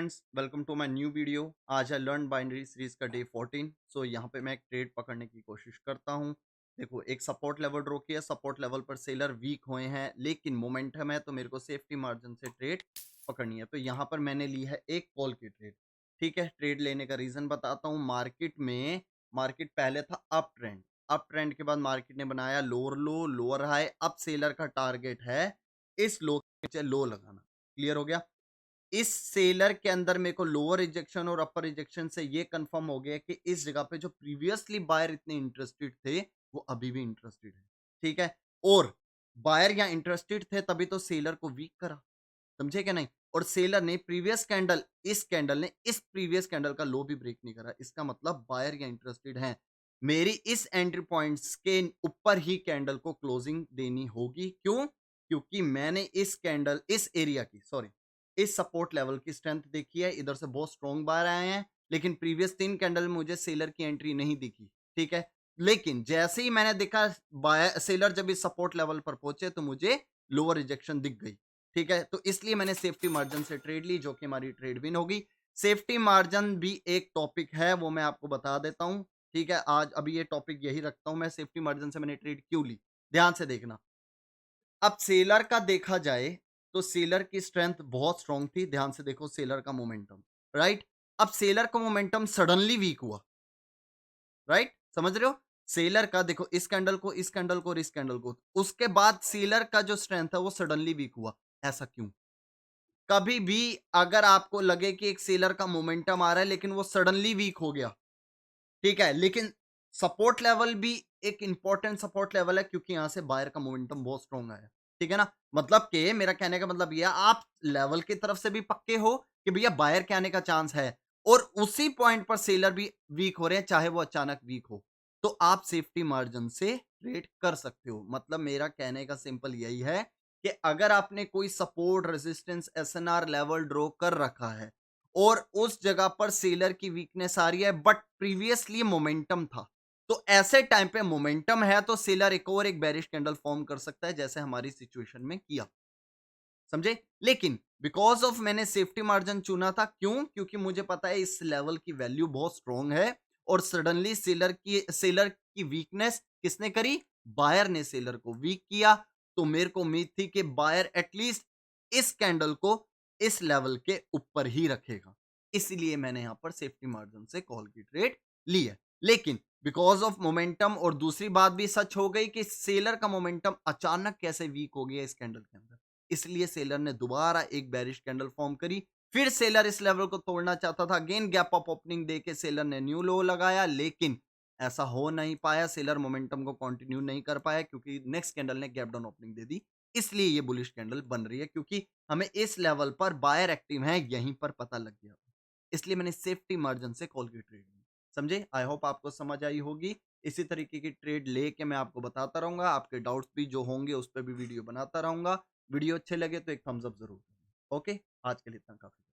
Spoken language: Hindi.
Friends, welcome to my new video. आज है लर्न बाइनरी सीरीज का डे 14। यहाँ पे मैं एक ट्रेड पकड़ने की कोशिश करता हूँ। देखो, एक सपोर्ट लेवल ड्रॉ किया, सपोर्ट लेवल पर सेलर वीक हुए हैं लेकिन मोमेंटम है तो मेरे को सेफ्टी मार्जिन से ट्रेड पकड़नी है। तो यहाँ पर मैंने ली है एक कॉल की ट्रेड। ठीक है, ट्रेड लेने का रीजन बताता हूँ। मार्केट पहले था अप ट्रेंड के बाद मार्केट ने बनाया लोअर लो लोअर हाई। अब सेलर का टारगेट है इस लो के नीचे लो लगाना। क्लियर हो गया। इस सेलर के अंदर मेरे को लोअर रिजेक्शन और अपर रिजेक्शन से ये कंफर्म हो गया कि इस जगह पे जो प्रीवियसली बायर इतने इंटरेस्टेड थे वो अभी भी इंटरेस्टेड है। ठीक है, और बायर या इंटरेस्टेड थे तभी तो सेलर को वीक करा। समझे क्या नहीं? और सेलर ने इस कैंडल ने इस प्रीवियस कैंडल का लो भी ब्रेक नहीं करा। इसका मतलब बायर या इंटरेस्टेड हैं। मेरी इस एंट्री पॉइंट्स के ऊपर ही कैंडल को क्लोजिंग देनी होगी। क्यों? क्योंकि मैंने इस सपोर्ट लेवल की स्ट्रेंथ देखी है। इधर से बहुत स्ट्रॉन्ग बायर आए हैं लेकिन प्रीवियस 3 कैंडल में मुझे सेलर की एंट्री नहीं दिखी। ठीक है, लेकिन जैसे ही मैंने देखा बायर सेलर जब इस सपोर्ट लेवल पर पहुंचे तो मुझे लोअर रिजेक्शन दिख गई। ठीक है, तो इसलिए मैंने सेफ्टी मार्जिन से ट्रेड ली जो कि हमारी ट्रेड विन होगी। सेफ्टी मार्जिन भी एक टॉपिक है, वो मैं आपको बता देता हूं। ठीक है, आज अभी ये टॉपिक यही रखता हूं मैं। सेफ्टी मार्जिन से मैंने ट्रेड क्यों ली, ध्यान से देखना। अब सेलर का देखा जाए तो सेलर की स्ट्रेंथ बहुत स्ट्रांग थी। ध्यान से देखो सेलर का मोमेंटम, राइट। अब सेलर का मोमेंटम सडनली वीक हुआ, राइट, समझ रहे हो। सेलर का देखो, इस कैंडल को इस कैंडल को और इस कैंडल को, उसके बाद सेलर का जो स्ट्रेंथ है वो सडनली वीक हुआ। ऐसा क्यों? कभी भी अगर आपको लगे कि एक सेलर का मोमेंटम आ रहा है लेकिन वो सडनली वीक हो गया, ठीक है, लेकिन सपोर्ट लेवल भी एक इंपॉर्टेंट सपोर्ट लेवल है क्योंकि यहां से बायर का मोमेंटम बहुत स्ट्रॉन्ग आया। ठीक है ना, मतलब कि मेरा कहने का मतलब यह आप लेवल की तरफ से भी पक्के हो कि भैया बायर के आने का चांस है और उसी पॉइंट पर सेलर भी वीक हो रहे हैं चाहे वो अचानक वीक हो, तो आप सेफ्टी मार्जिन से ट्रेड कर सकते हो। मतलब मेरा कहने का सिंपल यही है कि अगर आपने कोई support resistance SNR level draw कर रखा है और उस जगह पर सेलर की वीकनेस आ रही है बट प्रीवियसली मोमेंटम था, तो ऐसे टाइम पे मोमेंटम है तो सेलर एक बेरिश कैंडल फॉर्म कर सकता है जैसे हमारी सिचुएशन में किया। समझे? लेकिन बिकॉज ऑफ मैंने सेफ्टी मार्जिन चुना था। क्यों? क्योंकि मुझे पता है इस लेवल की वैल्यू बहुत स्ट्रांग है और सडनली सेलर की वीकनेस किसने करी? बायर ने सेलर को वीक किया। तो मेरे को उम्मीद थी कि बायर एटलीस्ट इस कैंडल को इस लेवल के ऊपर ही रखेगा। इसलिए मैंने यहां पर सेफ्टी मार्जिन से कॉल की ट्रेड ली है। लेकिन बिकॉज ऑफ मोमेंटम, और दूसरी बात भी सच हो गई कि सेलर का मोमेंटम अचानक कैसे वीक हो गया इस कैंडल के अंदर, इसलिए सेलर ने दोबारा एक बेरिश कैंडल फॉर्म करी। फिर सेलर इस लेवल को तोड़ना चाहता था, अगेन गैप अप ओपनिंग देके सेलर ने न्यू लो लगाया लेकिन ऐसा हो नहीं पाया। सेलर मोमेंटम को कंटिन्यू नहीं कर पाया क्योंकि नेक्स्ट कैंडल ने गैप डाउन ओपनिंग दे दी। इसलिए ये बुलिश कैंडल बन रही है क्योंकि हमें इस लेवल पर बायर एक्टिव है यहीं पर पता लग गया। इसलिए मैंने सेफ्टी मार्जिन से कॉल की ट्रेड ली। समझे? आई होप आपको समझ आई होगी। इसी तरीके की ट्रेड लेके मैं आपको बताता रहूंगा। आपके डाउट्स भी जो होंगे उस पर भी वीडियो बनाता रहूंगा। वीडियो अच्छे लगे तो एक थम्स अप जरूर करें। ओके, आज के लिए इतना काफी।